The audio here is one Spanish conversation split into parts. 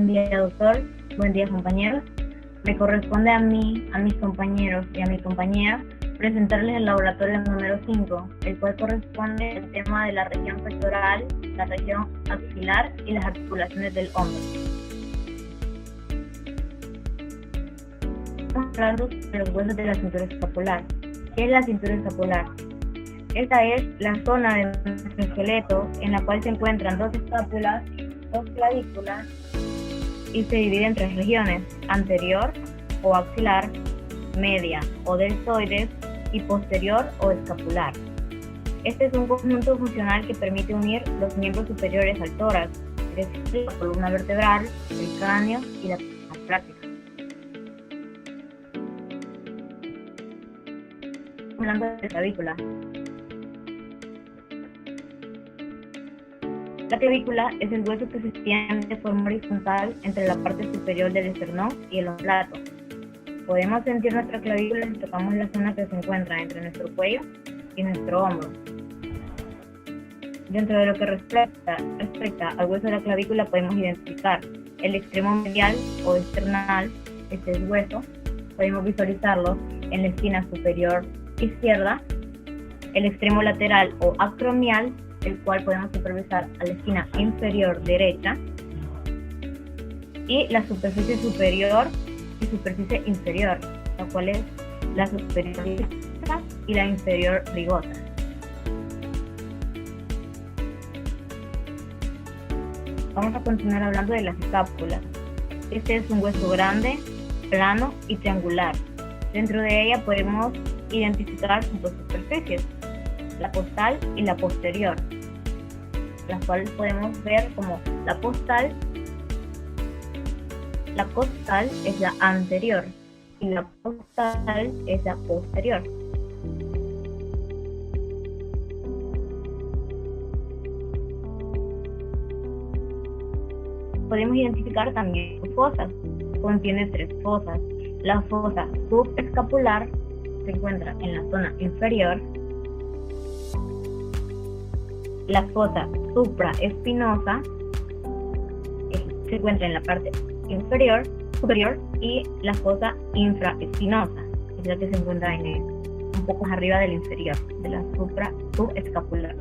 Buen día, doctor. Buen día, compañeros. Me corresponde a mí, a mis compañeros y a mi compañera presentarles el laboratorio número 5, el cual corresponde al tema de la región pectoral, la región axilar y las articulaciones del hombro. Estamos hablando de los huesos de la cintura escapular. ¿Qué es la cintura escapular? Esta es la zona de nuestro esqueleto en la cual se encuentran dos escápulas, dos clavículas y se divide en tres regiones: anterior o axilar, media o deltoides y posterior o escapular. Este es un conjunto funcional que permite unir los miembros superiores al tórax, es decir, la columna vertebral, el cráneo y la práctica. Hablando de clavícula. La clavícula es el hueso que se extiende de forma horizontal entre la parte superior del esternón y el omóplato. Podemos sentir nuestra clavícula si tocamos la zona que se encuentra entre nuestro cuello y nuestro hombro. Dentro de lo que respecta al hueso de la clavícula podemos identificar el extremo medial o external, este es hueso, podemos visualizarlo en la esquina superior izquierda, el extremo lateral o acromial, el cual podemos supervisar a la esquina inferior derecha, y la superficie superior y superficie inferior, la cual es la superior lisa y la inferior rigota. Vamos a continuar hablando de las escápulas. Este es un hueso grande, plano y triangular. Dentro de ella podemos identificar dos superficies, la costal y la posterior, las cuales podemos ver como la costal es la anterior y la postal es la posterior. Podemos identificar también fosas. Contiene tres fosas. La fosa subescapular se encuentra en la zona inferior. La fosa supraespinosa se encuentra en la parte superior, y la fosa infraespinosa es la que se encuentra un poco más arriba del inferior, de la subescapular.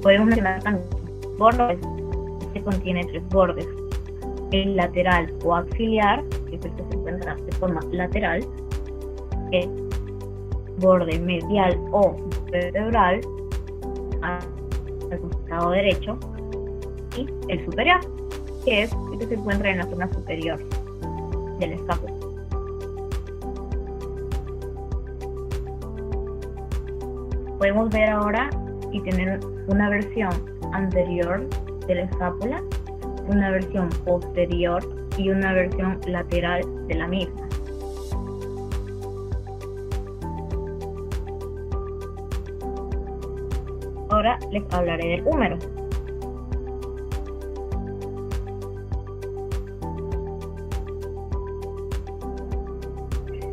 Podemos mencionar también bordes, que contiene tres bordes: el lateral o axilar, que es el que se encuentra de forma lateral, el borde medial o vertebral al costado derecho, y el superior, que es el que se encuentra en la zona superior del escápula. Podemos ver ahora y tener una versión anterior de la escápula, una versión posterior y una versión lateral de la misma. Ahora les hablaré del húmero.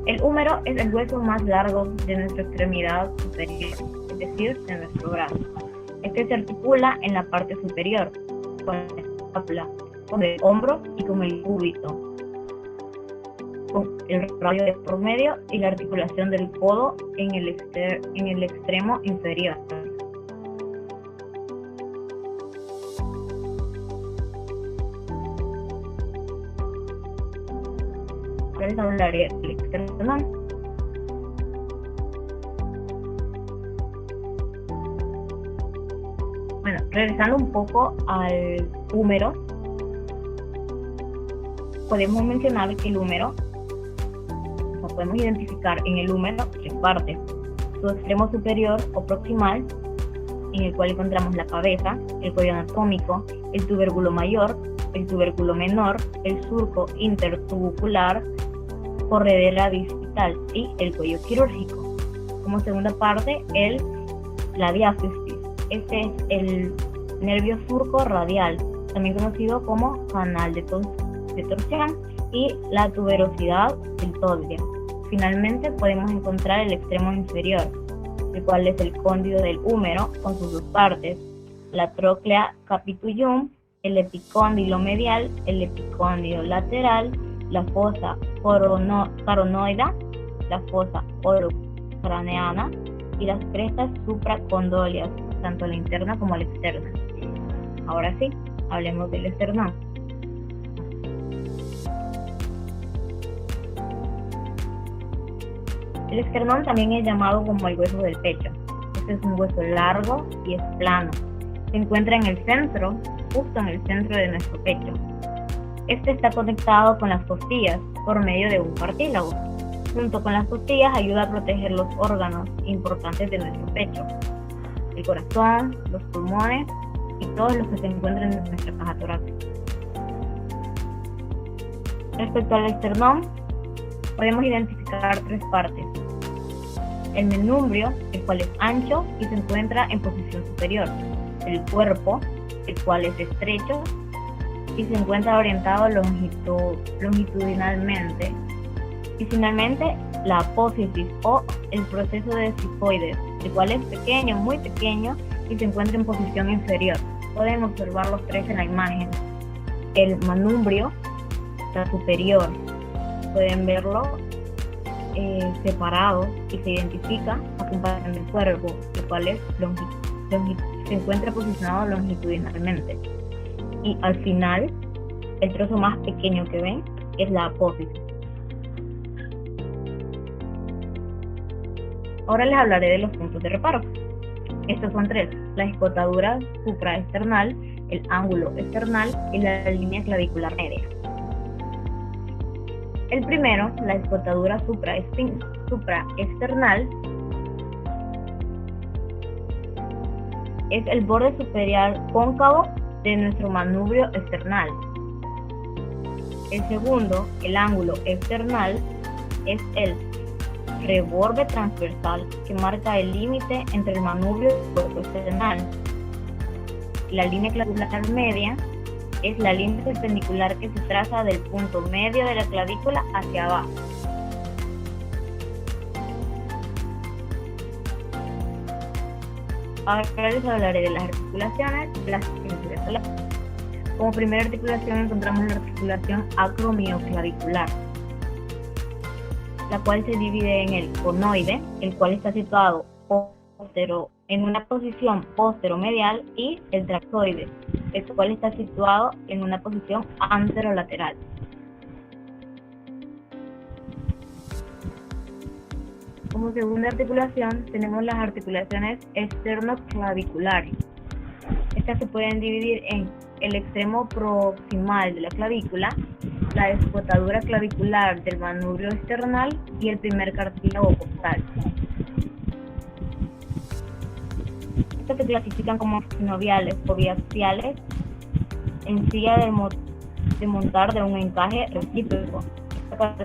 El húmero es el hueso más largo de nuestra extremidad superior, es decir, de nuestro brazo. Este se articula en la parte superior, con la escápula, con el hombro y con el cúbito, con el radio de promedio y la articulación del codo en el extremo inferior. Les hablaré del esternón. Bueno, regresando un poco al húmero, podemos mencionar que el húmero, podemos identificar en el húmero tres partes: su extremo superior o proximal, en el cual encontramos la cabeza, el cuello anatómico, el tubérculo mayor, el tubérculo menor, el surco intertubular, corredera distal y el cuello quirúrgico. Como segunda parte, la diáfisis. Este es el nervio surco radial, también conocido como canal de torsión, y la tuberosidad deltoidea. Finalmente podemos encontrar el extremo inferior, el cual es el cóndilo del húmero con sus dos partes, la tróclea capitulum, el epicóndilo medial, el epicóndilo lateral, la fosa caronoidea, la fosa orocraneana y las crestas supracondiliares, tanto la interna como la externa. Ahora sí, hablemos del esternón. El esternón también es llamado como el hueso del pecho. Este es un hueso largo y es plano. Se encuentra en el centro, justo en el centro de nuestro pecho. Este está conectado con las costillas por medio de un cartílago. Junto con las costillas ayuda a proteger los órganos importantes de nuestro pecho: el corazón, los pulmones y todos los que se encuentran en nuestra caja torácica. Respecto al esternón, podemos identificar tres partes: el menumbrio, el cual es ancho y se encuentra en posición superior; el cuerpo, el cual es estrecho y se encuentra orientado longitudinalmente; y finalmente la apófisis o el proceso de cifoides, el cual es pequeño, muy pequeño y se encuentra en posición inferior. Pueden observar los tres en la imagen. El manumbrio está superior, pueden verlo separado y se identifica a comparación del cuerpo, el cual es se encuentra posicionado longitudinalmente. Y al final, el trozo más pequeño que ven es la apófisis. Ahora les hablaré de los puntos de reparo. Estos son tres: la escotadura supraesternal, el ángulo esternal y la línea clavicular media. El primero, la escotadura supraesternal, es el borde superior cóncavo de nuestro manubrio esternal. El segundo, el ángulo esternal, es el reborde transversal que marca el límite entre el manubrio y el cuerpo esternal. La línea clavicular media es la línea perpendicular que se traza del punto medio de la clavícula hacia abajo. Ahora les hablaré de las articulaciones de las estructuras. Como primera articulación encontramos la articulación acromioclavicular, la cual se divide en el conoide, el cual está situado en una posición posteromedial, y el trapezoide, el cual está situado en una posición anterolateral. Como segunda articulación tenemos las articulaciones esternoclaviculares. Estas se pueden dividir en el extremo proximal de la clavícula, la escotadura clavicular del manubrio esternal y el primer cartílago costal. Estas se clasifican como sinoviales o biaxiales en silla de montar de un encaje recíproco. Esta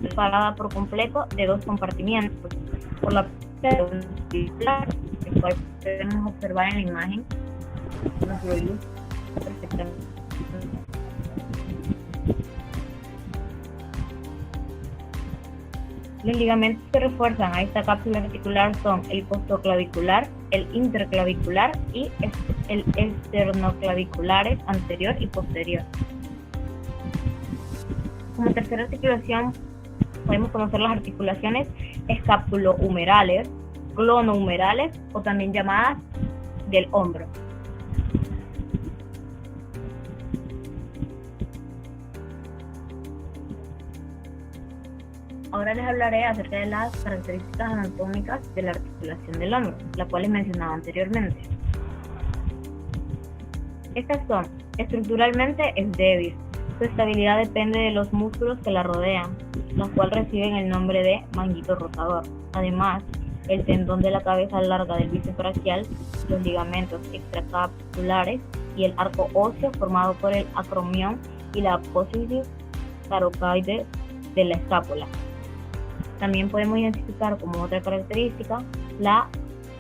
separada por completo de dos compartimientos por la clavicular, el cual podemos observar en la imagen. Nos lo ilustra perfectamente. Los ligamentos que refuerzan a esta cápsula articular son el costoclavicular, el interclavicular y el esternoclaviculares anterior y posterior. Como tercera articulación podemos conocer las articulaciones escapulohumerales, clonohumerales o también llamadas del hombro. Ahora les hablaré acerca de las características anatómicas de la articulación del hombro, la cual les mencionaba anteriormente. Estas son: estructuralmente es débil, su estabilidad depende de los músculos que la rodean, los cuales reciben el nombre de manguito rotador. Además, el tendón de la cabeza larga del bíceps braquial, los ligamentos extracapsulares y el arco óseo formado por el acromión y la apófisis carocoide de la escápula. También podemos identificar como otra característica la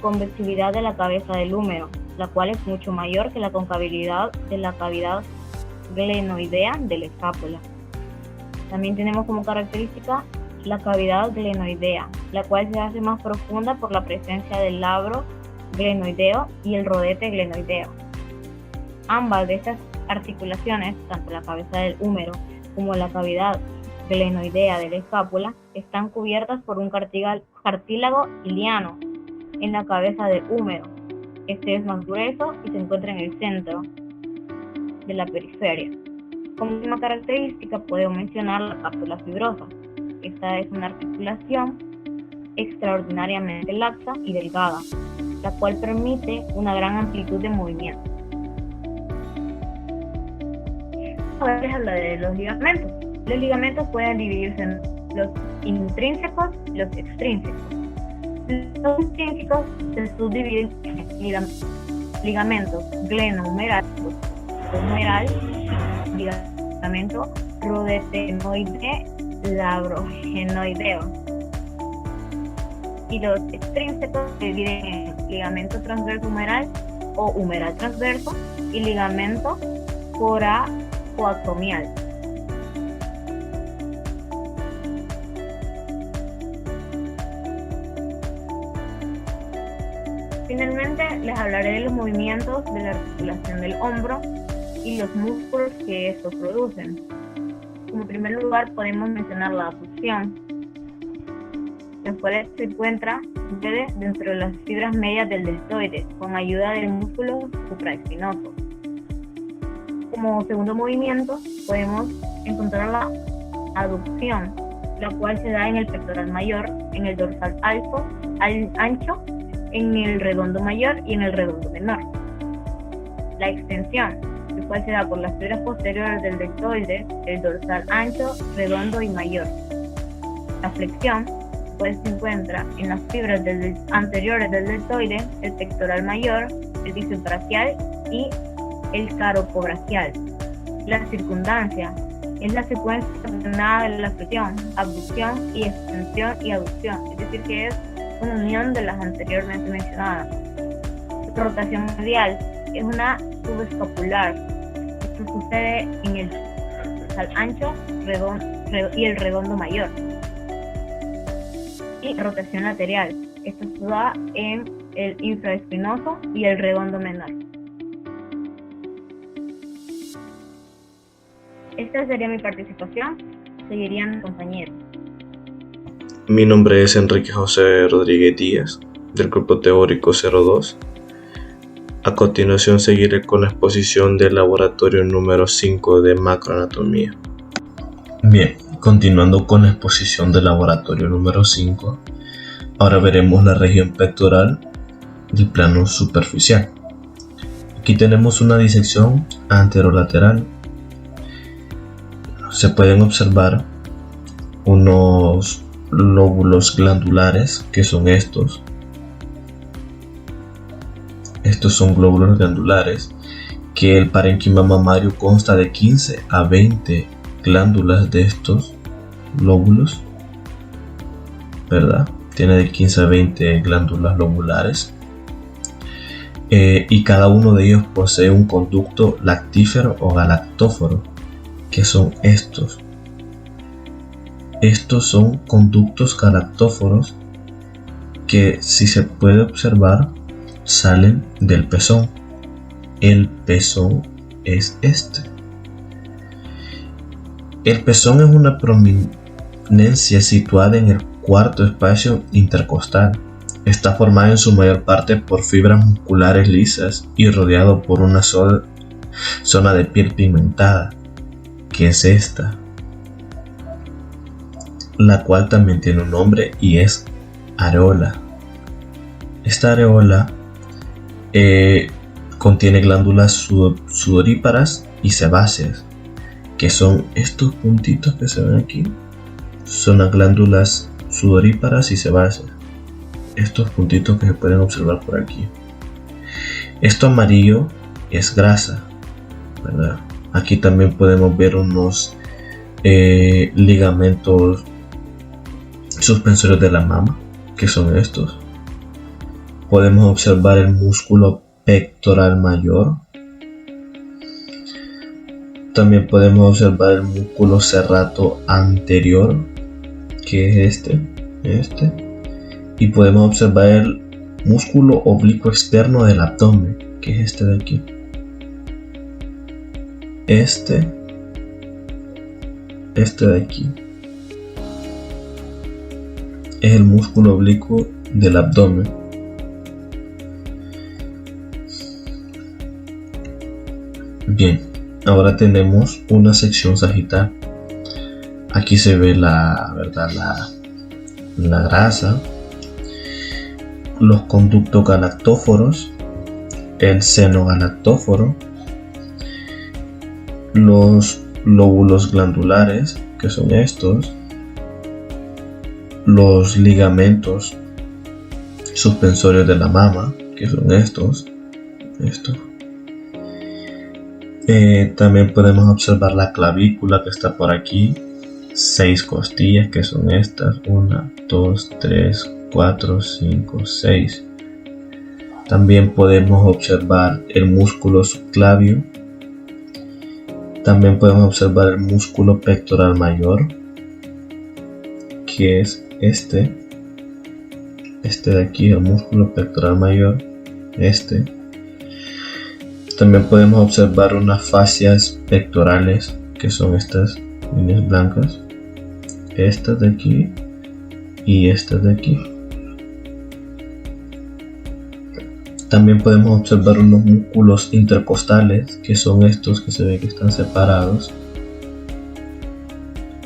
convexividad de la cabeza del húmero, la cual es mucho mayor que la concavidad de la cavidad glenoidea de la escápula. También tenemos como característica la cavidad glenoidea, la cual se hace más profunda por la presencia del labro glenoideo y el rodete glenoideo. Ambas de estas articulaciones, tanto la cabeza del húmero como la cavidad glenoidea de la escápula, están cubiertas por un cartílago iliano en la cabeza del húmero. Este es más grueso y se encuentra en el centro de la periferia. Como última característica podemos mencionar la cápsula fibrosa. Esta es una articulación extraordinariamente laxa y delgada, la cual permite una gran amplitud de movimiento. Ahora les hablaré de los ligamentos. Los ligamentos pueden dividirse en los intrínsecos y los extrínsecos. Los intrínsecos se subdividen en ligamentos glenohumeral, ligamento rodetenoide labrogenoideo, y los extrínsecos se dividen en ligamento transverso humeral o humeral transverso y ligamento coracoacromial. Finalmente les hablaré de los movimientos de la articulación del hombro y los músculos que estos producen. Como primer lugar podemos mencionar la abducción, la cual se encuentra dentro de las fibras medias del deltoide con ayuda del músculo supraespinoso. Como segundo movimiento podemos encontrar la aducción, la cual se da en el pectoral mayor, en el dorsal ancho, en el redondo mayor y en el redondo menor. La extensión, la cual se da por las fibras posteriores del deltoide, el dorsal ancho, redondo y mayor. La flexión, pues se encuentra en las fibras anteriores del deltoide, el pectoral mayor, el bíceps braquial y el caropobraquial. La circundancia es la secuencia ordenada de la flexión, abducción y extensión y aducción, es decir que es una unión de las anteriormente mencionadas. Rotación medial es una subescapular. Esto sucede en el dorsal ancho y el redondo mayor. Y rotación lateral. Esto se da en el infraespinoso y el redondo menor. Esta sería mi participación. Seguirían mis compañeros. Mi nombre es Enrique José Rodríguez Díaz, del Grupo Teórico 02. A continuación seguiré con la exposición del laboratorio número 5 de macroanatomía. Bien, continuando con la exposición del laboratorio número 5, ahora veremos la región pectoral del plano superficial. Aquí tenemos una disección anterolateral. Se pueden observar unos lóbulos glandulares, que son estos. Estos son glóbulos glandulares, que el parénquima mamario consta de 15 a 20 glándulas de estos lóbulos, ¿verdad? Tiene de 15 a 20 glándulas lobulares, y cada uno de ellos posee un conducto lactífero o galactóforo, que son estos. Estos son conductos galactóforos que, si se puede observar, salen del pezón. El pezón es este. El pezón es una prominencia situada en el cuarto espacio intercostal. Está formada en su mayor parte por fibras musculares lisas y rodeado por una zona de piel pigmentada, que es esta, la cual también tiene un nombre y es areola. Esta areola contiene glándulas sudoríparas y sebáceas, que son estos puntitos que se ven aquí. Son las glándulas sudoríparas y sebáceas, estos puntitos que se pueden observar por aquí. Esto amarillo es grasa, ¿verdad? Aquí también podemos ver unos ligamentos suspensorios de la mama, que son estos. Podemos observar el músculo pectoral mayor. También podemos observar el músculo serrato anterior, que es este. Y podemos observar el músculo oblicuo externo del abdomen, que es este de aquí. Este de aquí es el músculo oblicuo del abdomen. Bien, ahora tenemos una sección sagital. Aquí se ve la grasa, los conductos galactóforos, el seno galactóforo, los lóbulos glandulares, que son estos, los ligamentos suspensorios de la mama, que son estos. También podemos observar la clavícula que está por aquí, 6 costillas que son estas, 1, 2, 3, 4, 5, 6. También podemos observar el músculo subclavio. También podemos observar el músculo pectoral mayor, que es este de aquí, el músculo pectoral mayor. También podemos observar unas fascias pectorales, que son estas líneas blancas, estas de aquí y estas de aquí. También podemos observar unos músculos intercostales, que son estos que se ve que están separados.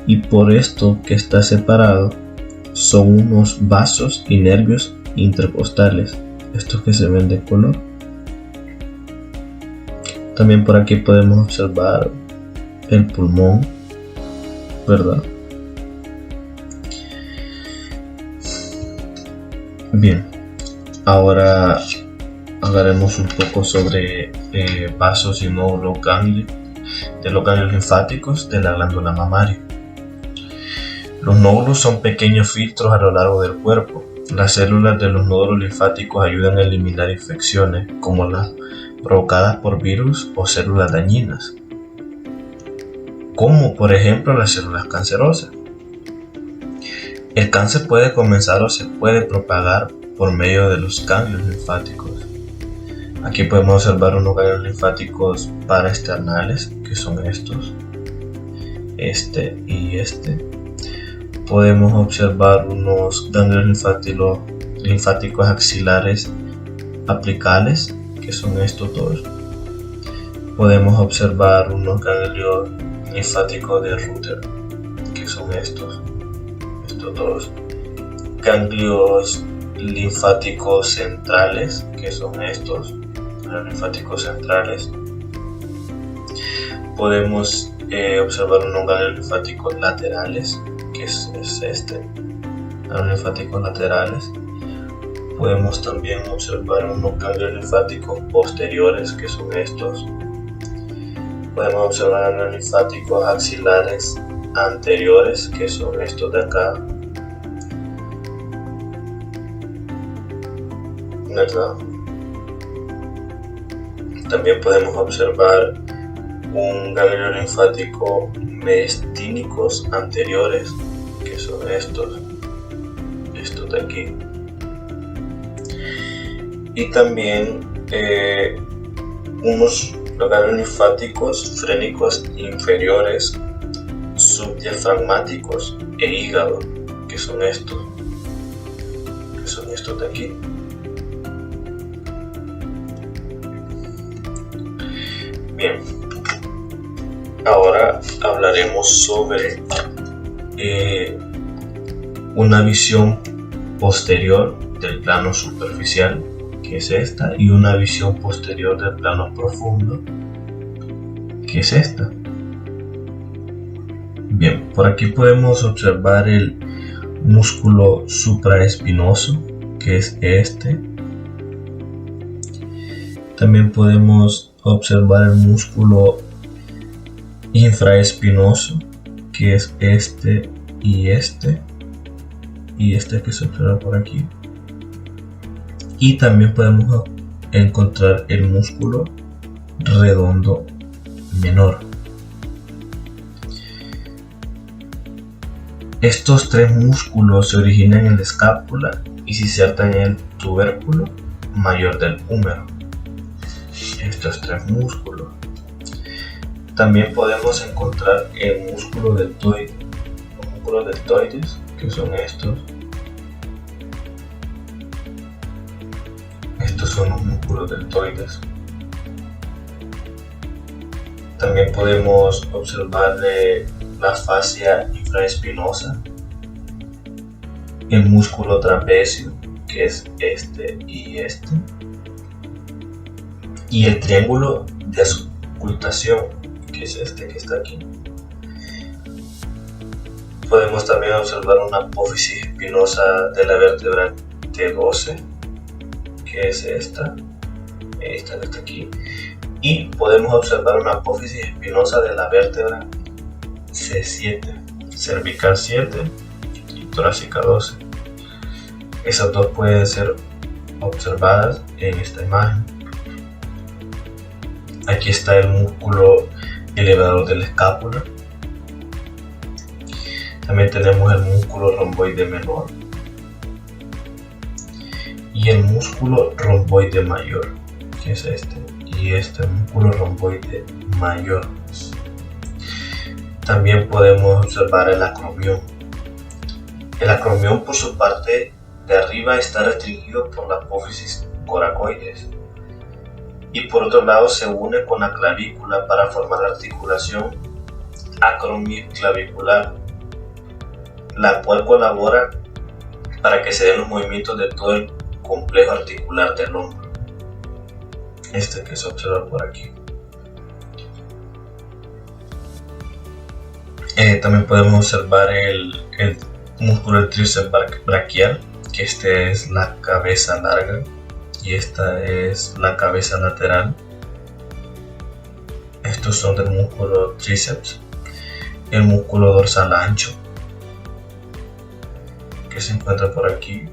Y por esto que está separado, son unos vasos y nervios intercostales, estos que se ven de color. También por aquí podemos observar el pulmón, ¿verdad? Bien, ahora hablaremos un poco sobre vasos y nódulos ganglios, de los ganglios linfáticos de la glándula mamaria. Los nódulos son pequeños filtros a lo largo del cuerpo. Las células de los nódulos linfáticos ayudan a eliminar infecciones como las provocadas por virus o células dañinas, como por ejemplo las células cancerosas. El cáncer puede comenzar o se puede propagar por medio de los ganglios linfáticos. Aquí podemos observar unos ganglios linfáticos paraesternales, que son estos, este y este. Podemos observar unos ganglios linfáticos axilares apicales, que son estos dos. Podemos observar unos ganglios linfáticos de Rutter, que son estos dos. Ganglios linfáticos centrales, que son estos, ganglios linfáticos centrales. Podemos observar unos ganglios linfáticos laterales, que es este, ganglios linfáticos laterales. Podemos también observar unos ganglios linfáticos posteriores, que son estos. Podemos observar ganglios linfáticos axilares anteriores, que son estos de acá, ¿verdad? También podemos observar un ganglio linfático mediastínicos anteriores, que son estos de aquí. Y también unos ganglios linfáticos frénicos inferiores subdiafragmáticos e hígado, que son estos de aquí. Bien, ahora hablaremos sobre una visión posterior del plano superficial, que es esta, y una visión posterior del plano profundo, que es esta. Bien, por aquí podemos observar el músculo supraespinoso, que es este. También podemos observar el músculo infraespinoso, que es este y este que se observa por aquí. Y también podemos encontrar el músculo redondo menor. Estos tres músculos se originan en la escápula y se insertan en el tubérculo mayor del húmero. Estos tres músculos. También podemos encontrar el músculo deltoide. Los músculos deltoides, que son estos. Estos son los músculos deltoides. También podemos observar la fascia infraespinosa, el músculo trapecio, que es este, y el triángulo de auscultación, que es este que está aquí. Podemos también observar una apófisis espinosa de la vértebra T12, que es esta que está aquí, y podemos observar una apófisis espinosa de la vértebra C7, cervical 7 y torácica 12. Esas dos pueden ser observadas en esta imagen. Aquí está el músculo elevador de la escápula. También tenemos el músculo romboide menor y el músculo romboide mayor, que es este, y este músculo romboide mayor. También podemos observar el acromión. El acromión, por su parte de arriba, está restringido por la apófisis coracoides y por otro lado se une con la clavícula para formar la articulación acromioclavicular, la cual colabora para que se den los movimientos de todo el complejo articular del hombro. Este que se observa por aquí. También podemos observar el músculo del tríceps braquial, que este es la cabeza larga y esta es la cabeza lateral. Estos son del músculo tríceps. El músculo dorsal ancho, que se encuentra por aquí.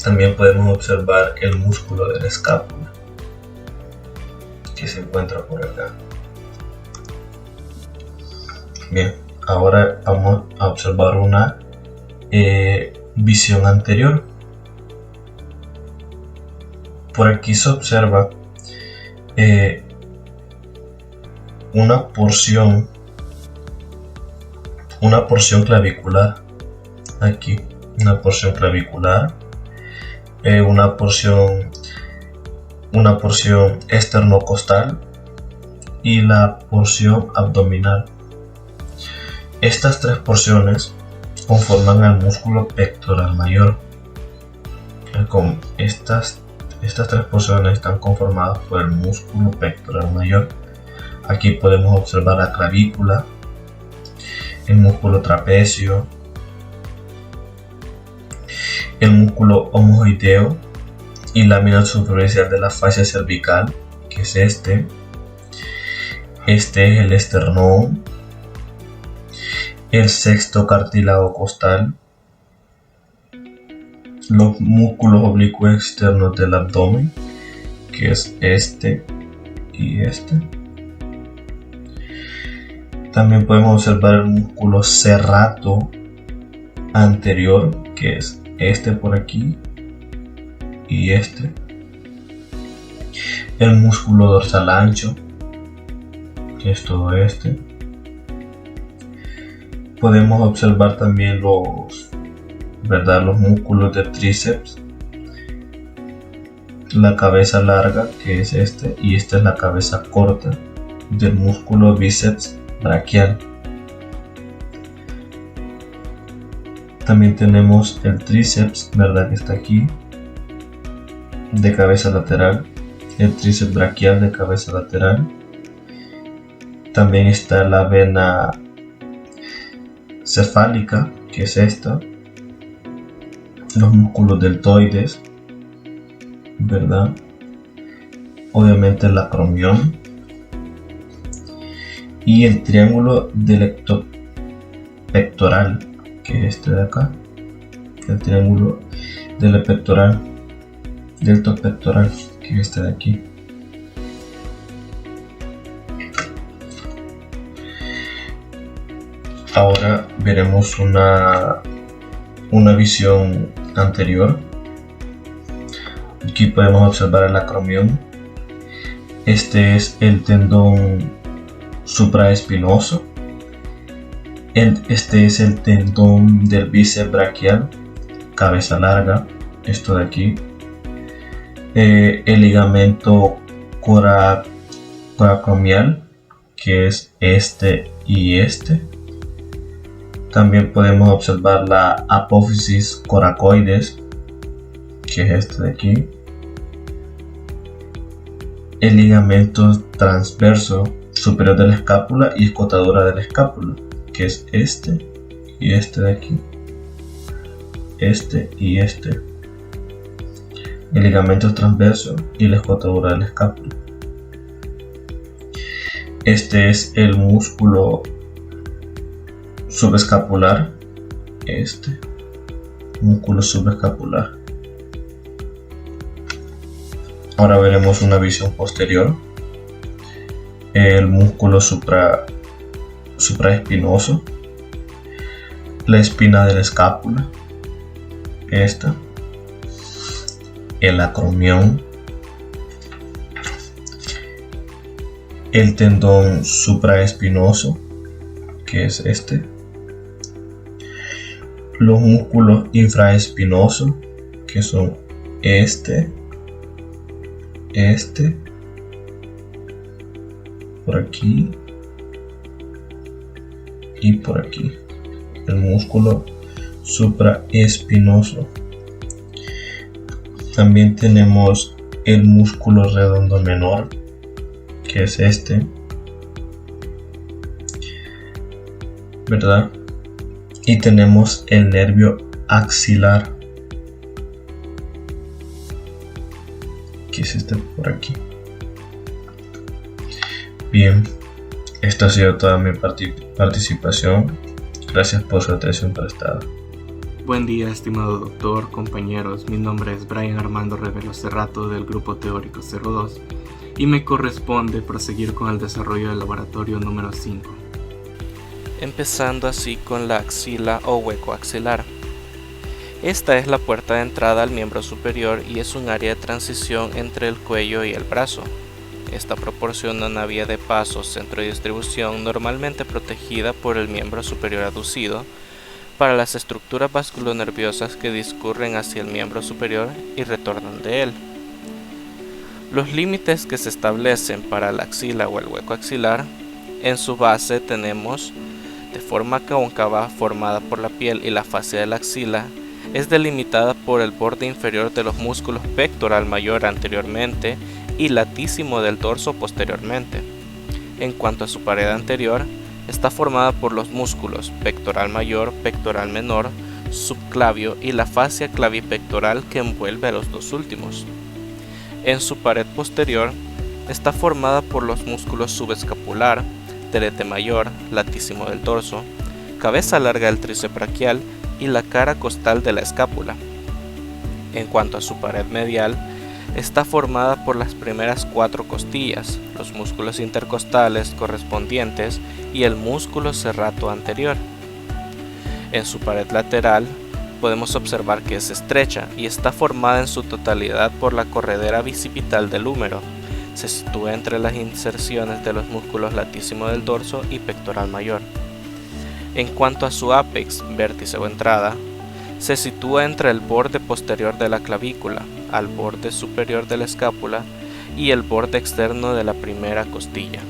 También podemos observar el músculo de la escápula, que se encuentra por acá. Bien, ahora vamos a observar una visión anterior. Por aquí se observa una porción clavicular. Aquí, una porción clavicular, una porción esternocostal y la porción abdominal. Estas tres porciones conforman el músculo pectoral mayor. Estas tres porciones están conformadas por el músculo pectoral mayor. Aquí podemos observar la clavícula, el músculo trapecio, el músculo omozoideo y lámina superficial de la fascia cervical, que es este. Este es el esternón, el sexto cartílago costal, los músculos oblicuos externos del abdomen, que es este y este. También podemos observar el músculo serrato anterior, que es este por aquí y este. El músculo dorsal ancho, que es todo este. Podemos observar también los músculos del tríceps, la cabeza larga, que es este, y esta es la cabeza corta del músculo bíceps braquial. También tenemos el tríceps, que está aquí, de cabeza lateral, el tríceps braquial de cabeza lateral. También está la vena cefálica, que es esta, los músculos deltoides, obviamente el acromión y el triángulo delectopectoral, que es este de acá, el triángulo delectopectoral, que es este de aquí. Ahora veremos una visión anterior. Aquí podemos observar el acromión. Este es el tendón supraespinoso. Este es el tendón del bíceps braquial, cabeza larga, esto de aquí. El ligamento coracomial, que es este y este. También podemos observar la apófisis coracoides, que es este de aquí. El ligamento transverso superior de la escápula y escotadura de la escápula, que es este y este de aquí. Este y este. El ligamento transverso y la escotadura de la escápula. Este es el músculo subescapular. Este músculo subescapular. Ahora veremos una visión posterior. El músculo supraespinoso. La espina de la escápula. Esta. El acromión. El tendón supraespinoso, que es este. Los músculos infraespinosos, que son este, por aquí y por aquí. El músculo supraespinoso. También tenemos el músculo redondo menor, que es este, ¿verdad? Y tenemos el nervio axilar, que es este por aquí. Bien, esta ha sido toda mi participación. Gracias por su atención prestada. Buen día, estimado doctor, compañeros. Mi nombre es Brian Armando Revelo Cerrato del Grupo Teórico 02 y me corresponde proseguir con el desarrollo del laboratorio número 5. Empezando así con la axila o hueco axilar. Esta es la puerta de entrada al miembro superior y es un área de transición entre el cuello y el brazo. Esta proporciona una vía de paso, centro de distribución normalmente protegida por el miembro superior aducido para las estructuras vasculonerviosas que discurren hacia el miembro superior y retornan de él. Los límites que se establecen para la axila o el hueco axilar, en su base tenemos de forma cóncava formada por la piel y la fascia de la axila, es delimitada por el borde inferior de los músculos pectoral mayor anteriormente y latísimo del dorso posteriormente. En cuanto a su pared anterior, está formada por los músculos pectoral mayor, pectoral menor, subclavio y la fascia clavipectoral que envuelve a los dos últimos. En su pared posterior está formada por los músculos subescapular, terete mayor, latísimo del dorso, cabeza larga del tríceps braquial y la cara costal de la escápula. En cuanto a su pared medial, está formada por las primeras 4 costillas, los músculos intercostales correspondientes y el músculo serrato anterior. En su pared lateral podemos observar que es estrecha y está formada en su totalidad por la corredera bicipital del húmero. Se sitúa entre las inserciones de los músculos latísimo del dorso y pectoral mayor. En cuanto a su ápex, vértice o entrada, se sitúa entre el borde posterior de la clavícula, al borde superior de la escápula y el borde externo de la primera costilla.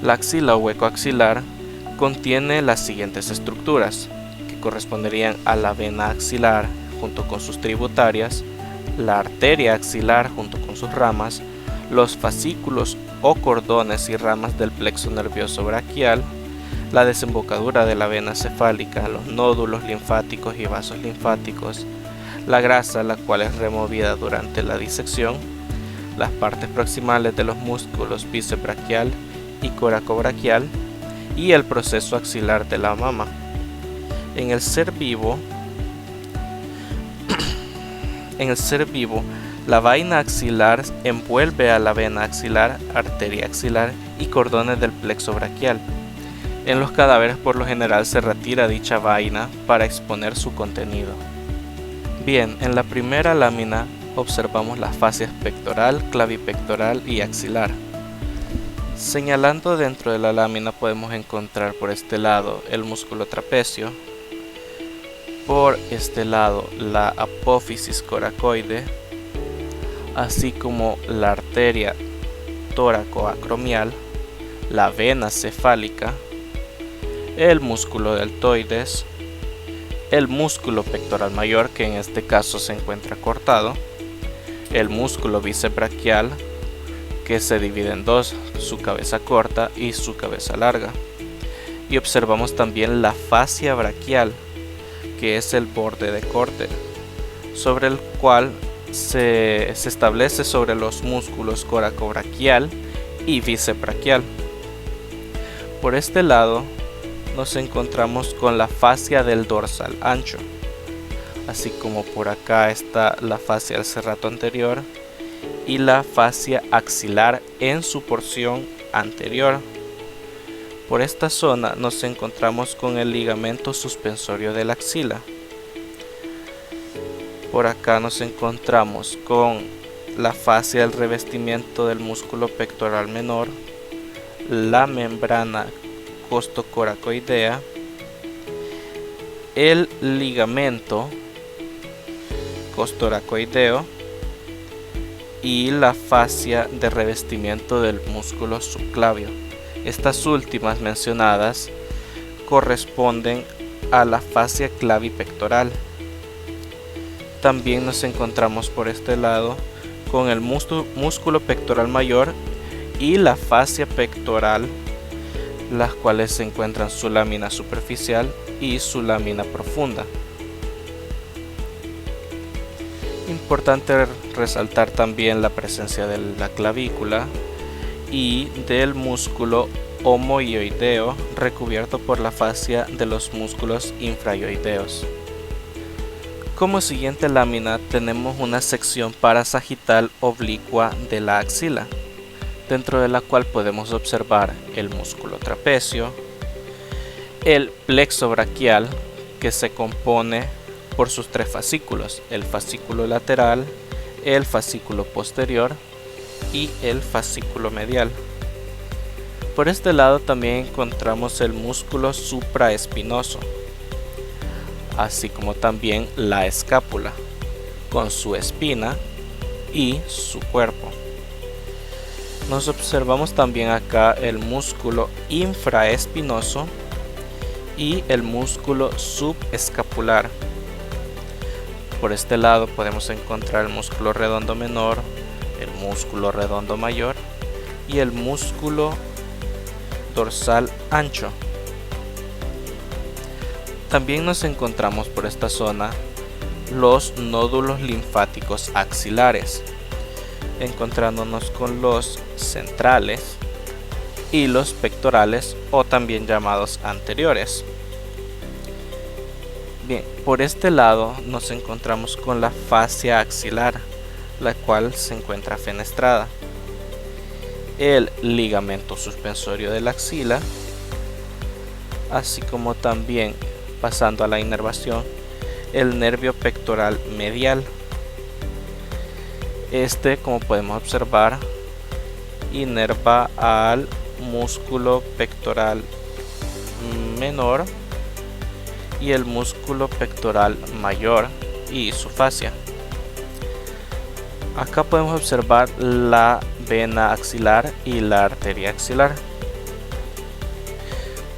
La axila o hueco axilar contiene las siguientes estructuras, que corresponderían a la vena axilar junto con sus tributarias, la arteria axilar junto con sus ramas, los fascículos o cordones y ramas del plexo nervioso braquial, la desembocadura de la vena cefálica, los nódulos linfáticos y vasos linfáticos, la grasa la cual es removida durante la disección, las partes proximales de los músculos bíceps braquial y coracobraquial y el proceso axilar de la mama. En el ser vivo, la vaina axilar envuelve a la vena axilar, arteria axilar y cordones del plexo braquial. En los cadáveres por lo general se retira dicha vaina para exponer su contenido. Bien, en la primera lámina observamos las fascias pectoral, clavipectoral y axilar. Señalando dentro de la lámina podemos encontrar por este lado el músculo trapecio, por este lado la apófisis coracoide, así como la arteria tóraco-acromial, la vena cefálica, el músculo deltoides, el músculo pectoral mayor, que en este caso se encuentra cortado, el músculo bíceps braquial, que se divide en dos, su cabeza corta y su cabeza larga. Y observamos también la fascia braquial, que es el borde de corte, sobre el cual se establece sobre los músculos coracobraquial y bíceps braquial. Por este lado nos encontramos con la fascia del dorsal ancho, así como por acá está la fascia del serrato anterior y la fascia axilar en su porción anterior. Por esta zona nos encontramos con el ligamento suspensorio de la axila. Por acá nos encontramos con la fascia del revestimiento del músculo pectoral menor, la membrana costocoracoidea, el ligamento costoracoideo y la fascia de revestimiento del músculo subclavio. Estas últimas mencionadas corresponden a la fascia clavipectoral. También nos encontramos por este lado con el músculo pectoral mayor y la fascia pectoral, las cuales se encuentran su lámina superficial y su lámina profunda. Importante resaltar también la presencia de la clavícula y del músculo homoioideo recubierto por la fascia de los músculos infraioideos. Como siguiente lámina tenemos una sección parasagital oblicua de la axila, dentro de la cual podemos observar el músculo trapecio, el plexo braquial, que se compone por sus tres fascículos, el fascículo lateral, el fascículo posterior y el fascículo medial. Por este lado también encontramos el músculo supraespinoso, así como también la escápula, con su espina y su cuerpo. Nos observamos también acá el músculo infraespinoso y el músculo subescapular. Por este lado podemos encontrar el músculo redondo menor, el músculo redondo mayor y el músculo dorsal ancho. También nos encontramos por esta zona los nódulos linfáticos axilares, encontrándonos con los centrales y los pectorales, o también llamados anteriores. Bien, por este lado nos encontramos con la fascia axilar, la cual se encuentra fenestrada, el ligamento suspensorio de la axila, así como también, pasando a la inervación, el nervio pectoral medial. Este, como podemos observar, inerva al músculo pectoral menor y el músculo pectoral mayor y su fascia. Acá podemos observar la vena axilar y la arteria axilar.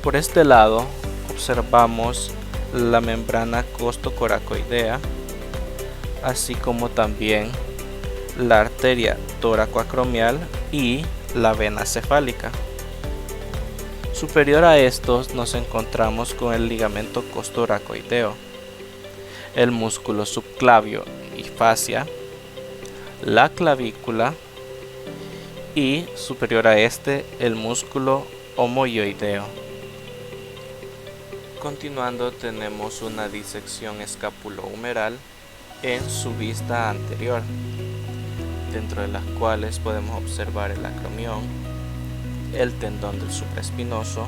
Por este lado observamos la membrana costocoracoidea, así como también la arteria tóraco-acromial y la vena cefálica. Superior a estos nos encontramos con el ligamento costoracoideo, el músculo subclavio y fascia, la clavícula y superior a este el músculo homoioideo. Continuando tenemos una disección escapulohumeral en su vista anterior, dentro de las cuales podemos observar el acromión, el tendón del supraespinoso,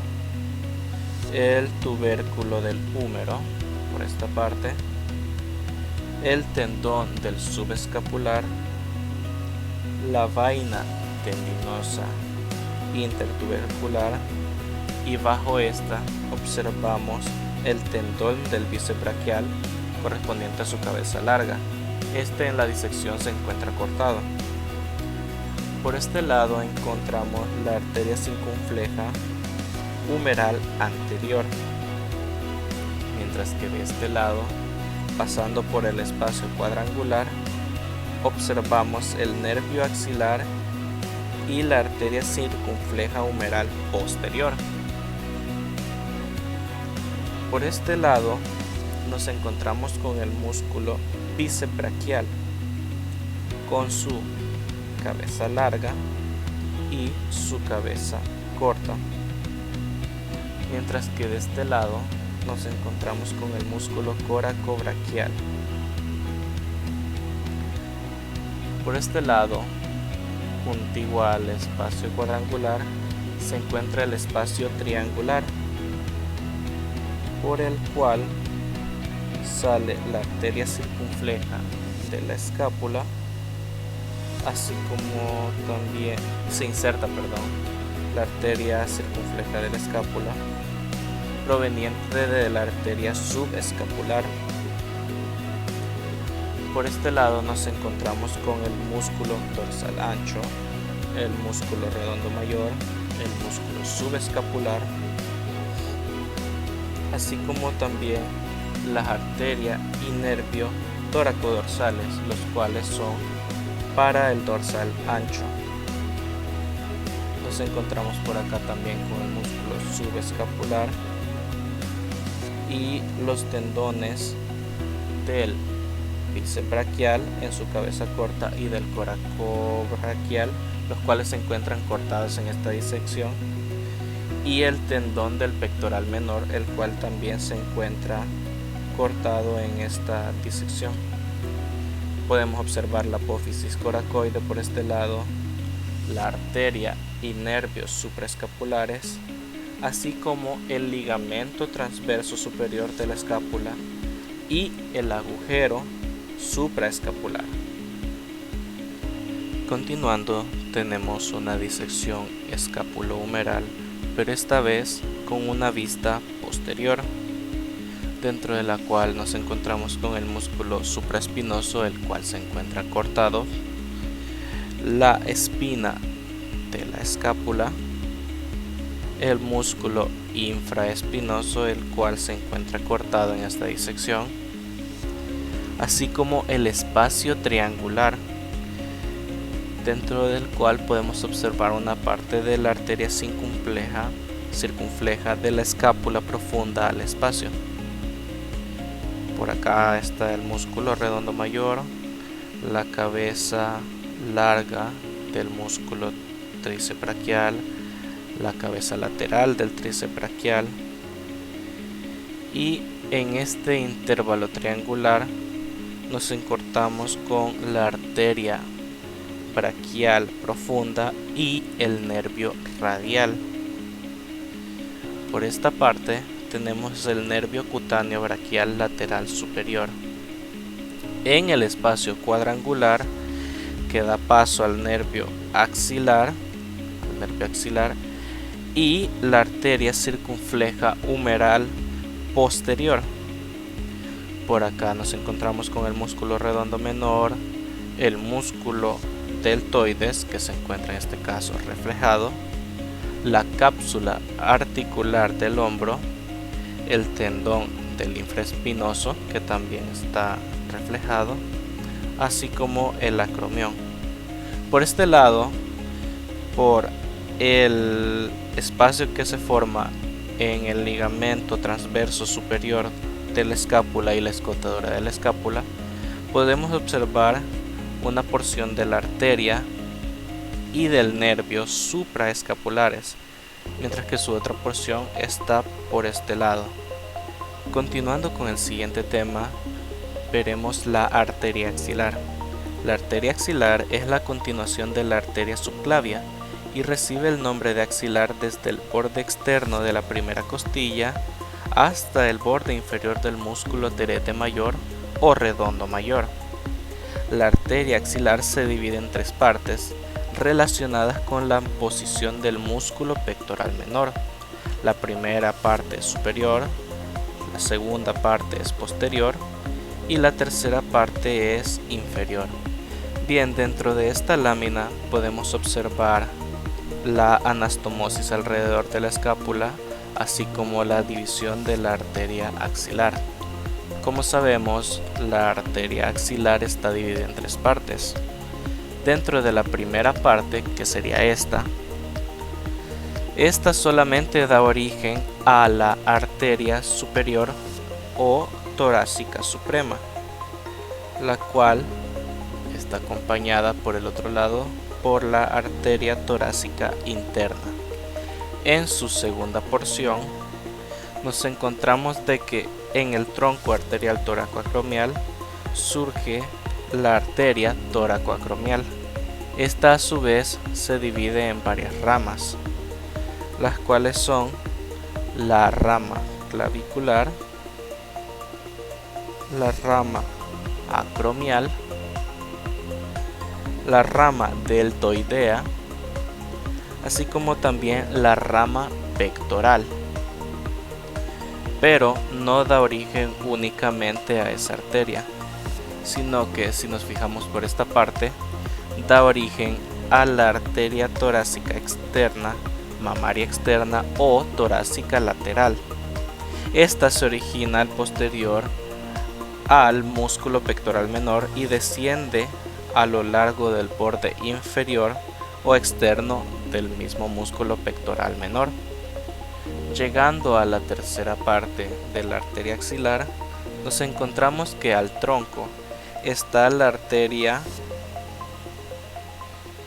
el tubérculo del húmero por esta parte, el tendón del subescapular, la vaina tendinosa intertubercular, y bajo esta observamos el tendón del bíceps braquial correspondiente a su cabeza larga. Este en la disección se encuentra cortado. Por este lado encontramos la arteria circunfleja humeral anterior, mientras que de este lado, pasando por el espacio cuadrangular, observamos el nervio axilar y la arteria circunfleja humeral posterior. Por este lado nos encontramos con el músculo bíceps braquial con su cabeza larga y su cabeza corta, mientras que de este lado nos encontramos con el músculo coracobraquial. Por este lado, contiguo al espacio cuadrangular, se encuentra el espacio triangular, por el cual sale la arteria circunfleja de la escápula, así como también se inserta, la arteria circunfleja de la escápula proveniente de la arteria subescapular. Por este lado nos encontramos con el músculo dorsal ancho, el músculo redondo mayor, el músculo subescapular, así como también las arterias y nervios toracodorsales, los cuales son para el dorsal ancho. Nos encontramos por acá también con el músculo subescapular y los tendones del bíceps braquial en su cabeza corta y del coracobraquial, los cuales se encuentran cortados en esta disección, y el tendón del pectoral menor, el cual también se encuentra cortado en esta disección. Podemos observar la apófisis coracoide por este lado, la arteria y nervios supraescapulares, así como el ligamento transverso superior de la escápula y el agujero supraescapular. Continuando, tenemos una disección escapulohumeral, pero esta vez con una vista posterior, dentro de la cual nos encontramos con el músculo supraespinoso, el cual se encuentra cortado, la espina de la escápula, el músculo infraespinoso, el cual se encuentra cortado en esta disección, así como el espacio triangular, dentro del cual podemos observar una parte de la arteria circunfleja de la escápula profunda al espacio. Por acá está el músculo redondo mayor, la cabeza larga del músculo tríceps braquial, la cabeza lateral del tríceps braquial, y en este intervalo triangular nos encontramos con la arteria braquial profunda y el nervio radial. Por esta parte tenemos el nervio cutáneo braquial lateral superior. En el espacio cuadrangular que da paso al nervio axilar y la arteria circunfleja humeral posterior. Por acá nos encontramos con el músculo redondo menor, el músculo deltoides, que se encuentra en este caso reflejado, la cápsula articular del hombro, el tendón del infraespinoso, que también está reflejado, así como el acromión. Por este lado, por el espacio que se forma en el ligamento transverso superior de la escápula y la escotadura de la escápula, podemos observar una porción de la arteria y del nervio supraescapulares, mientras que su otra porción está por este lado. Continuando con el siguiente tema, veremos la arteria axilar. La arteria axilar es la continuación de la arteria subclavia y recibe el nombre de axilar desde el borde externo de la primera costilla hasta el borde inferior del músculo terete mayor o redondo mayor. La arteria axilar se divide en tres partes relacionadas con la posición del músculo pectoral menor. La primera parte es superior, la segunda parte es posterior y la tercera parte es inferior. Bien, dentro de esta lámina podemos observar la anastomosis alrededor de la escápula, así como la división de la arteria axilar. Como sabemos, la arteria axilar está dividida en tres partes. Dentro de la primera parte, que sería esta solamente da origen a la arteria superior o torácica suprema, la cual está acompañada por el otro lado por la arteria torácica interna. En su segunda porción nos encontramos de que en el tronco arterial toracoacromial surge la arteria toracoacromial. Esta a su vez se divide en varias ramas, las cuales son la rama clavicular, la rama acromial, la rama deltoidea, así como también la rama pectoral. Pero no da origen únicamente a esa arteria, sino que si nos fijamos por esta parte, da origen a la arteria torácica externa, mamaria externa o torácica lateral. Esta se origina al posterior al músculo pectoral menor y desciende a lo largo del borde inferior o externo del mismo músculo pectoral menor. Llegando a la tercera parte de la arteria axilar, nos encontramos que al tronco está la arteria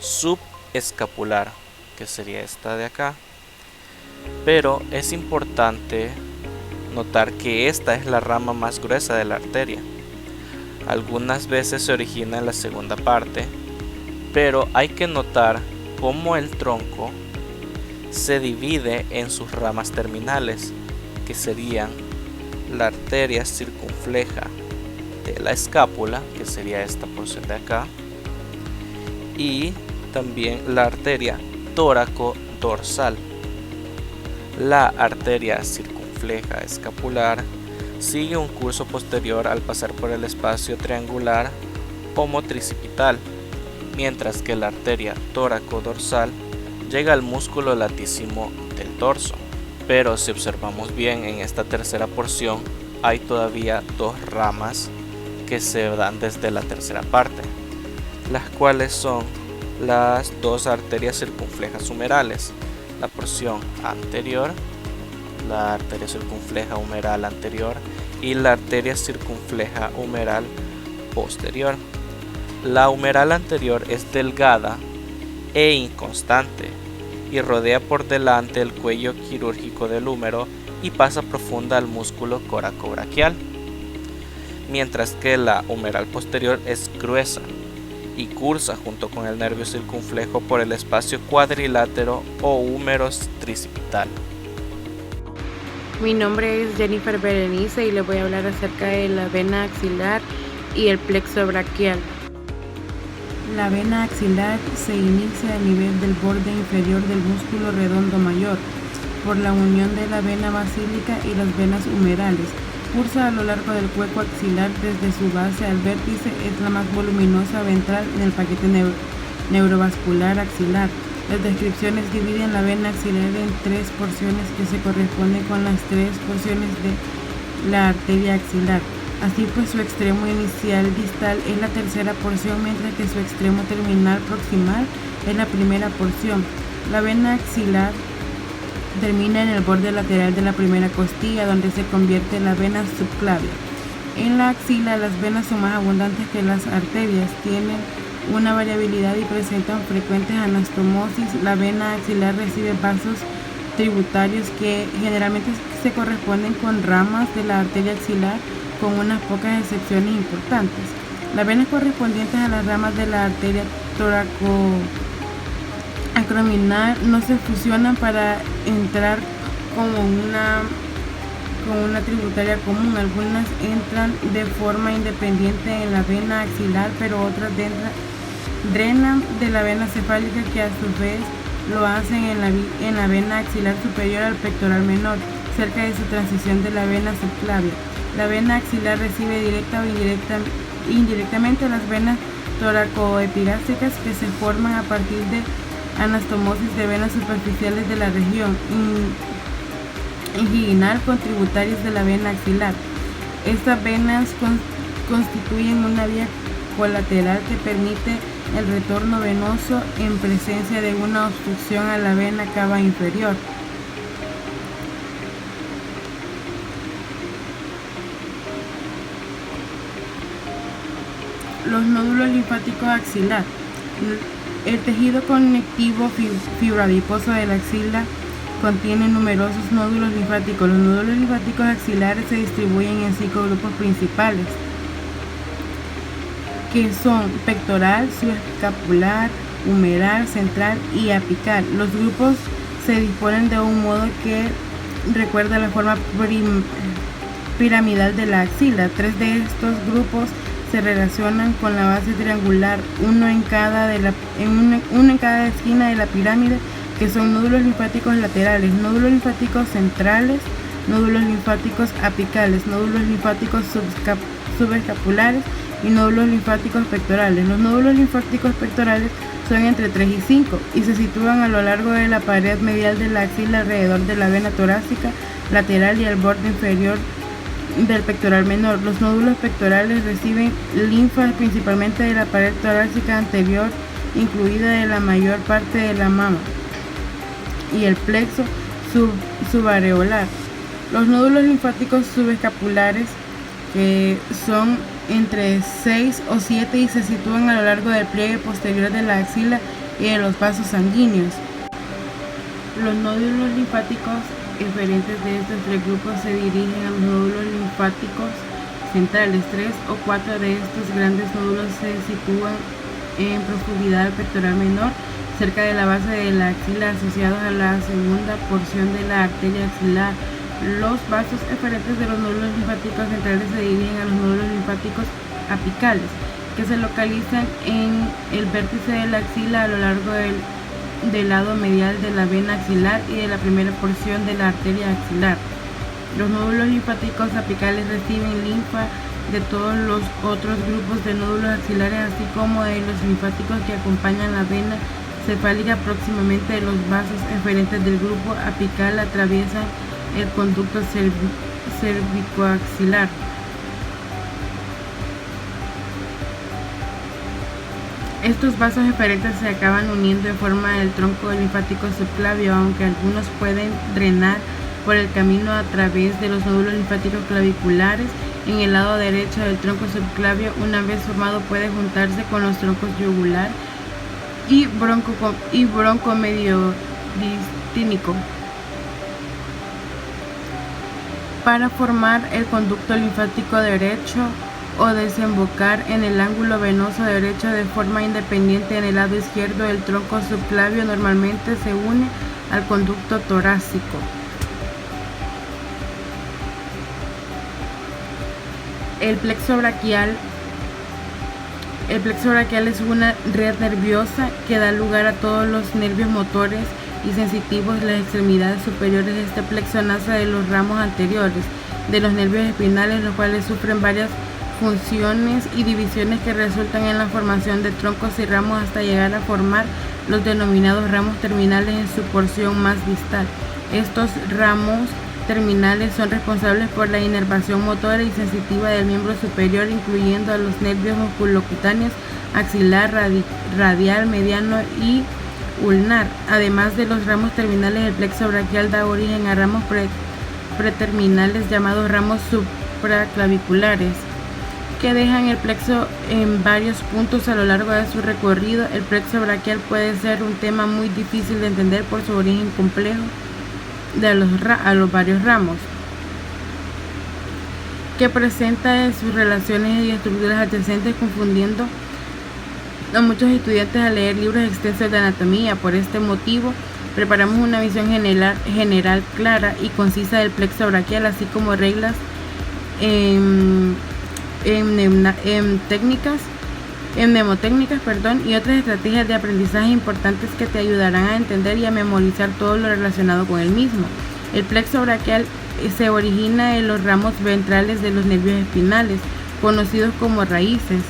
subescapular, que sería esta de acá, pero es importante notar que esta es la rama más gruesa de la arteria. Algunas veces se origina en la segunda parte, pero hay que notar cómo el tronco se divide en sus ramas terminales, que serían la arteria circunfleja de la escápula, que sería esta porción de acá, y también la arteria tóraco-dorsal. La arteria circunfleja escapular sigue un curso posterior al pasar por el espacio triangular homotricipital, mientras que la arteria tóraco-dorsal llega al músculo latísimo del dorso. Pero si observamos bien, en esta tercera porción hay todavía dos ramas que se dan desde la tercera parte, las cuales son las dos arterias circunflejas humerales, la porción anterior, la arteria circunfleja humeral anterior, y la arteria circunfleja humeral posterior. La humeral anterior es delgada e inconstante y rodea por delante el cuello quirúrgico del húmero y pasa profunda al músculo coracobraquial, mientras que la humeral posterior es gruesa y cursa junto con el nervio circunflejo por el espacio cuadrilátero o húmero tricipital. Mi nombre es Jennifer Berenice y les voy a hablar acerca de la vena axilar y el plexo braquial. La vena axilar se inicia a nivel del borde inferior del músculo redondo mayor, por la unión de la vena basílica y las venas humerales. Cursa a lo largo del hueco axilar desde su base al vértice, es la más voluminosa ventral en el paquete neurovascular axilar. Las descripciones dividen la vena axilar en tres porciones que se corresponden con las tres porciones de la arteria axilar. Así pues, su extremo inicial distal es la tercera porción, mientras que su extremo terminal proximal es la primera porción. La vena axilar termina en el borde lateral de la primera costilla, donde se convierte en la vena subclavia. En la axila, las venas son más abundantes que las arterias, tienen una variabilidad y presentan frecuentes anastomosis. La vena axilar recibe vasos tributarios que generalmente se corresponden con ramas de la arteria axilar, con unas pocas excepciones importantes. Las venas correspondientes a las ramas de la arteria toracoacromial no se fusionan para entrar como con una tributaria común. Algunas entran de forma independiente en la vena axilar, pero otras drenan de la vena cefálica, que a su vez lo hacen en la vena axilar superior al pectoral menor, cerca de su transición de la vena subclavia. La vena axilar recibe directa o indirectamente las venas toracoepigástricas, que se forman a partir de anastomosis de venas superficiales de la región inguinal con tributarias de la vena axilar. Estas venas constituyen una vía colateral que permite el retorno venoso en presencia de una obstrucción a la vena cava inferior. Los nódulos linfáticos axilar. El tejido conectivo fibroadiposo de la axila contiene numerosos nódulos linfáticos. Los nódulos linfáticos axilares se distribuyen en 5 grupos principales, que son pectoral, subescapular, humeral, central y apical. Los grupos se disponen de un modo que recuerda la forma piramidal de la axila. 3 de estos grupos se relacionan con la base triangular, uno en cada esquina de la pirámide, que son nódulos linfáticos laterales, nódulos linfáticos centrales, nódulos linfáticos apicales, nódulos linfáticos subescapulares y nódulos linfáticos pectorales. Los nódulos linfáticos pectorales son entre 3 y 5 y se sitúan a lo largo de la pared medial de la axila, alrededor de la vena torácica lateral y al borde inferior del pectoral menor. Los nódulos pectorales reciben linfa principalmente de la pared torácica anterior, incluida de la mayor parte de la mama y el plexo subareolar. Los nódulos linfáticos subescapulares, que son entre 6 o 7 y se sitúan a lo largo del pliegue posterior de la axila y de los vasos sanguíneos. Los nódulos linfáticos diferentes de estos 3 grupos se dirigen a los nódulos linfáticos centrales. 3 o 4 de estos grandes nódulos se sitúan en profundidad al pectoral menor, cerca de la base de la axila, asociados a la segunda porción de la arteria axilar. Los vasos eferentes de los nódulos linfáticos centrales se dirigen a los nódulos linfáticos apicales, que se localizan en el vértice de la axila a lo largo del lado medial de la vena axilar y de la primera porción de la arteria axilar. Los nódulos linfáticos apicales reciben linfa de todos los otros grupos de nódulos axilares, así como de los linfáticos que acompañan la vena cefálica. Próximamente de los vasos eferentes del grupo apical atraviesan el conducto cervicoaxilar. Estos vasos eferentes se acaban uniendo en forma del tronco linfático subclavio, aunque algunos pueden drenar por el camino a través de los nódulos linfáticos claviculares. En el lado derecho del tronco subclavio, una vez formado, puede juntarse con los troncos yugular y broncomediastínico para formar el conducto linfático derecho o desembocar en el ángulo venoso derecho de forma independiente. En el lado izquierdo del tronco subclavio normalmente se une al conducto torácico. El plexo braquial es una red nerviosa que da lugar a todos los nervios motores y sensitivos. Las extremidades superiores de este plexo nace de los ramos anteriores de los nervios espinales, los cuales sufren varias funciones y divisiones que resultan en la formación de troncos y ramos hasta llegar a formar los denominados ramos terminales en su porción más distal. Estos ramos terminales son responsables por la inervación motora y sensitiva del miembro superior, incluyendo a los nervios musculocutáneos axilar, radial, mediano y ulnar. Además de los ramos terminales, el plexo braquial da origen a ramos preterminales llamados ramos supraclaviculares, que dejan el plexo en varios puntos a lo largo de su recorrido. El plexo braquial puede ser un tema muy difícil de entender por su origen complejo de los varios ramos que presenta en sus relaciones y estructuras adyacentes, confundiendo a muchos estudiantes al leer libros extensos de anatomía. Por este motivo, Preparamos una visión general clara y concisa del plexo braquial, así como reglas mnemotécnicas, y otras estrategias de aprendizaje importantes que te ayudarán a entender y a memorizar todo lo relacionado con el mismo. El plexo braquial se origina en los ramos ventrales de los nervios espinales, conocidos como raíces.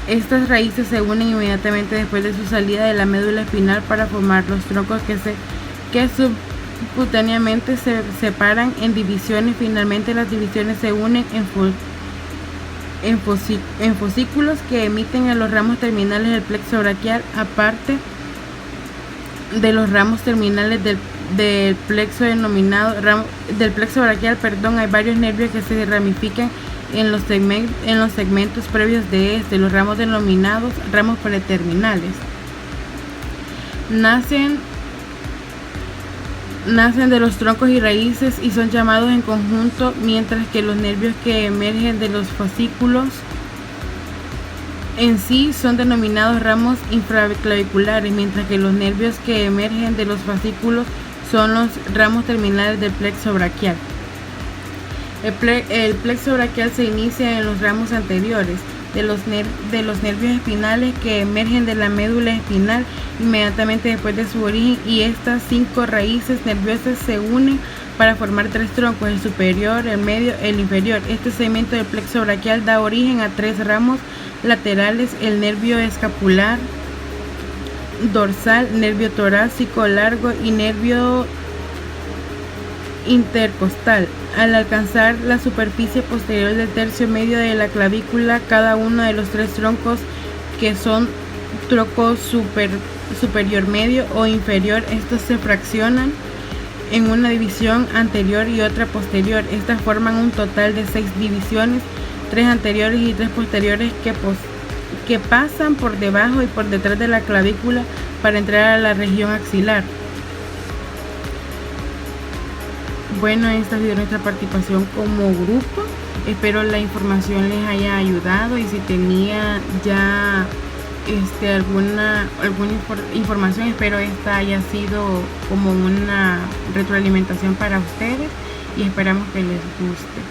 Estas raíces se unen inmediatamente después de su salida de la médula espinal para formar los troncos que subcutáneamente se separan en divisiones. Finalmente, las divisiones se unen en fascículos que emiten a los ramos terminales del plexo braquial. Aparte de los ramos terminales del plexo braquial, hay varios nervios que se ramifican en los segmentos previos de los ramos denominados ramos preterminales. Nacen de los troncos y raíces y son llamados en conjunto, mientras que los nervios que emergen de los fascículos en sí son denominados ramos infraclaviculares, mientras que los nervios que emergen de los fascículos son los ramos terminales del plexo braquial. El plexo braquial se inicia en los ramos anteriores de los nervios espinales que emergen de la médula espinal inmediatamente después de su origen, y estas 5 raíces nerviosas se unen para formar 3 troncos: el superior, el medio, el inferior. Este segmento del plexo braquial da origen a 3 ramos laterales: el nervio escapular dorsal, nervio torácico largo y nervio intercostal. Al alcanzar la superficie posterior del tercio medio de la clavícula, cada uno de los 3 troncos, que son tronco superior, medio o inferior, estos se fraccionan en una división anterior y otra posterior. Estas forman un total de 6 divisiones, 3 anteriores y 3 posteriores, que pasan por debajo y por detrás de la clavícula para entrar a la región axilar. Bueno, esta ha sido nuestra participación como grupo. Espero la información les haya ayudado, y si tenía ya alguna información, espero esta haya sido como una retroalimentación para ustedes, y esperamos que les guste.